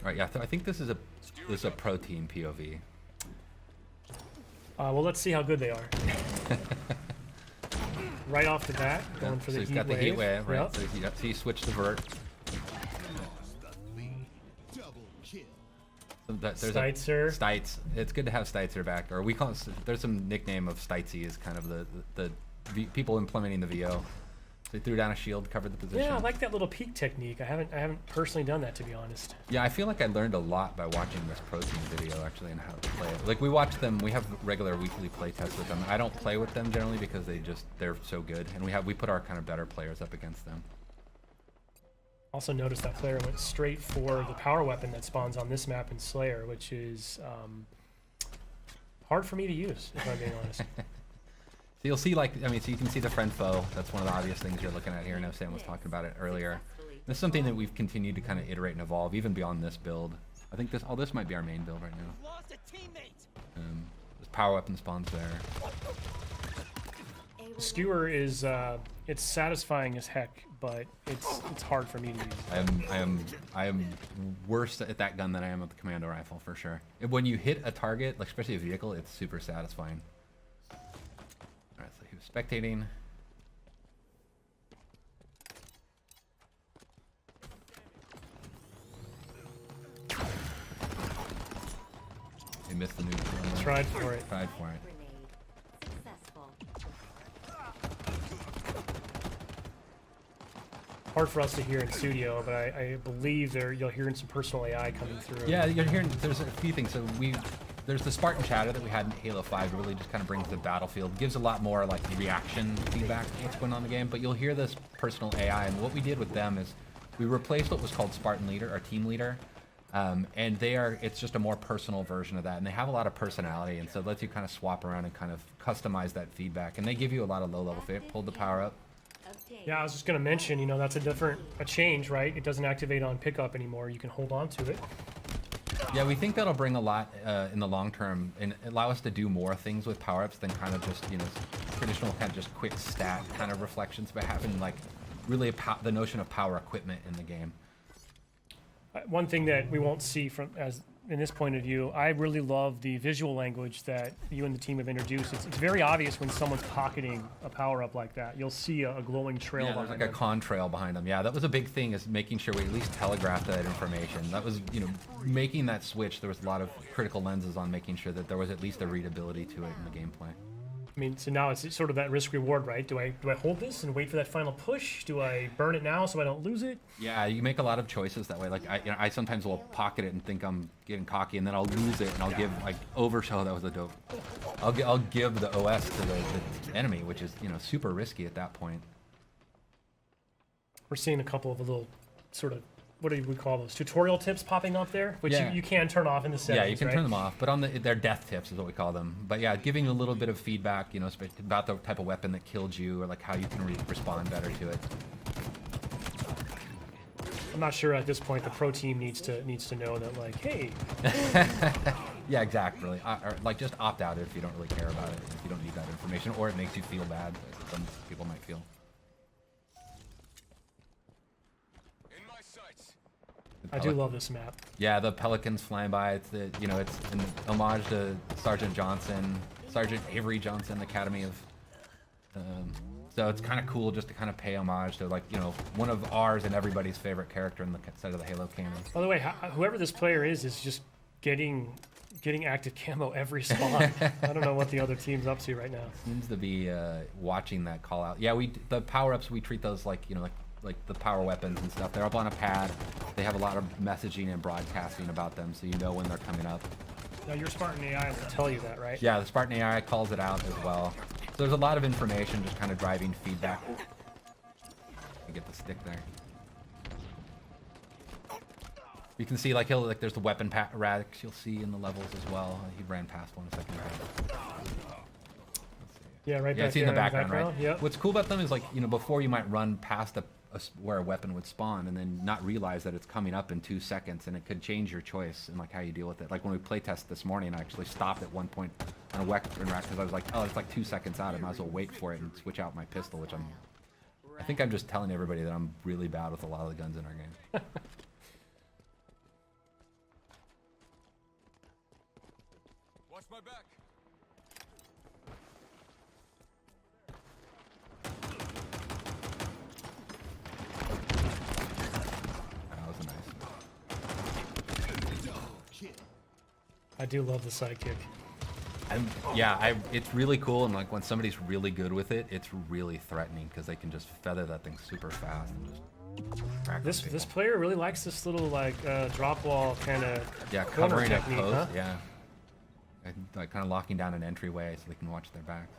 Alright, yeah, I think this is a pro team POV. Well, let's see how good they are. Right off the bat, going for so the he's heat got the heat wave, right? Yep. So he switched the vert. So there's Steitzer. Stites. It's good to have Steitzer back, or we call it, there's some nickname of Stitesy is kind of the people implementing the VO. So he threw down a shield, covered the position. Yeah, I like that little peek technique. I haven't personally done that, to be honest. Yeah, I feel like I learned a lot by watching this pro team video actually and how to play it. Like we watch them, we have regular weekly play tests with them. I don't play with them generally because they're so good, and we put our kind of better players up against them. Also noticed that player went straight for the power weapon that spawns on this map in Slayer, which is hard for me to use, if I'm being honest. So you'll see, like, I mean, so you can see the friend foe. That's one of the obvious things you're looking at here. I know Sam was talking about it earlier. This is something that we've continued to kind of iterate and evolve, even beyond this build. I think this might be our main build right now. This power weapon spawns there. Skewer is it's satisfying as heck, but it's hard for me to use. I am worse at that gun than I am with the commando rifle for sure. When you hit a target, like especially a vehicle, it's super satisfying. All right, so he was spectating. He missed the neutral. Tried for it. Tried for it. Hard for us to hear in studio, but I believe you'll hear some personal AI coming through. Yeah, you're hearing. There's a few things. So there's the Spartan chatter that we had in Halo 5. It really just kind of brings the battlefield, gives a lot more like reaction feedback to what's going on in the game. But you'll hear this personal AI, and what we did with them is we replaced what was called Spartan Leader, our team leader, and it's just a more personal version of that, and they have a lot of personality, and so it lets you kind of swap around and kind of customize that feedback, and they give you a lot of low-level fit. Pulled the power up. Yeah, I was just going to mention, you know, that's a change, right? It doesn't activate on pickup anymore. You can hold on to it. Yeah, we think that'll bring a lot in the long term and allow us to do more things with power-ups than kind of just, you know, traditional kind of just quick stat kind of reflections, but having like really the notion of power equipment in the game. One thing that we won't see in this point of view, I really love the visual language that you and the team have introduced. It's very obvious when someone's pocketing a power-up like that. You'll see a glowing trail Yeah, there's behind like a them. contrail behind them. Yeah, that was a big thing, is making sure we at least telegraphed that information. That was, you know, making that switch. There was a lot of critical lenses on making sure that there was at least a readability to it in the gameplay. I mean, so now it's sort of that risk-reward, right? Do I hold this and wait for that final push? Do I burn it now so I don't lose it? Yeah, you make a lot of choices that way. Like I sometimes will pocket it and think I'm getting cocky, and then I'll lose it, and I'll give like overshow. That was a dope. I'll give the OS to the enemy, which is, you know, super risky at that point. We're seeing a couple of little sort of, what do we call those, tutorial tips popping up there, which Yeah. you can turn off in the settings. Yeah, you can right? turn them off, but on they're death tips is what we call them. But yeah, giving a little bit of feedback, you know, about the type of weapon that killed you, or like how you can respond better to it. I'm not sure at this point the pro team needs to know that, like, hey. Yeah, exactly. Or like just opt out if you don't really care about it, if you don't need that information, or it makes you feel bad, as some people might feel. I do love this map. Yeah, the pelicans flying by. It's you know, it's an homage to Sergeant Avery Johnson, Academy of. So it's kind of cool just to kind of pay homage to, like, you know, one of ours and everybody's favorite character in the set of the Halo canon. By the way, whoever this player is just getting active camo every spawn. I don't know what the other team's up to right now. Seems to be watching that call out. Yeah, the power ups, we treat those like, you know, like the power weapons and stuff. They're up on a pad. They have a lot of messaging and broadcasting about them, so you know when they're coming up. Now your Spartan AI will tell you that, right? Yeah, the Spartan AI calls it out as well. So there's a lot of information just kind of driving feedback. You get the stick there. You can see, like, there's the weapon racks you'll see in the levels as well. He ran past one a second ago. Yeah, right Yeah, back it's in there the background, right? Yep. What's cool about them is, like, you know, before you might run past where a weapon would spawn and then not realize that it's coming up in 2 seconds, and it could change your choice and like how you deal with it. Like when we playtest this morning, I actually stopped at one point on a weapon rack because I was like, oh, it's like 2 seconds out. I might as well wait for it and switch out my pistol, which I think I'm just telling everybody that I'm really bad with a lot of the guns in our game. I do love the sidekick. It's really cool, and like when somebody's really good with it, it's really threatening because they can just feather that thing super fast and just crack This people. player really likes this little like drop wall kind of corner covering a technique, post, huh? yeah. And, like kind of locking down an entryway so they can watch their backs.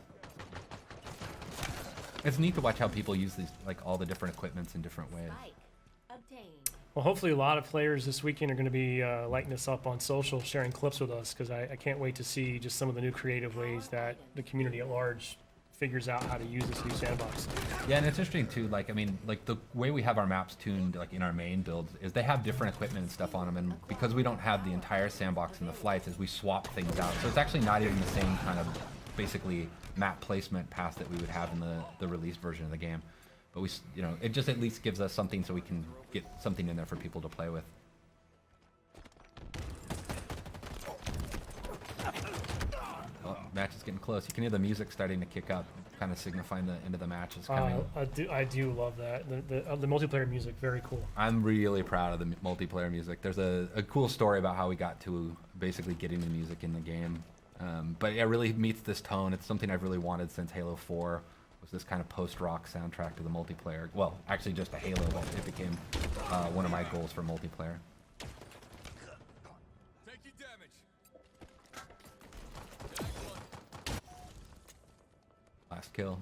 It's neat to watch how people use these, like all the different equipments in different ways. Well, hopefully a lot of players this weekend are going to be lighting us up on social, sharing clips with us, because I can't wait to see just some of the new creative ways that the community at large figures out how to use this new sandbox. Yeah, and it's interesting too, like, I mean, like the way we have our maps tuned, like in our main builds, is they have different equipment and stuff on them, and because we don't have the entire sandbox in the flights, is we swap things out. So it's actually not even the same kind of, basically, map placement path that we would have in the released version of the game. But we, you know, it just at least gives us something so we can get something in there for people to play with. Oh, match is getting close. You can hear the music starting to kick up, kind of signifying the end of the match is coming. I do love that. The multiplayer music, very cool. I'm really proud of the multiplayer music. There's a cool story about how we got to basically getting the music in the game. But it really meets this tone. It's something I've really wanted since Halo 4. Was this kind of post-rock soundtrack to the multiplayer. Well, actually just a Halo, but it became one of my goals for multiplayer. Taking damage. Last kill.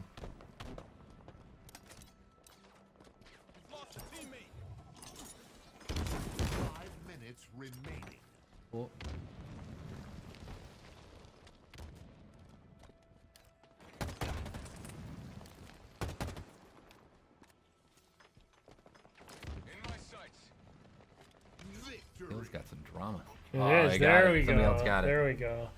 You've lost a teammate. 5 minutes remaining. Cool. In my sights. Kill's got some drama. It Oh, is. they got There it. we Somebody go. else got it. There we go.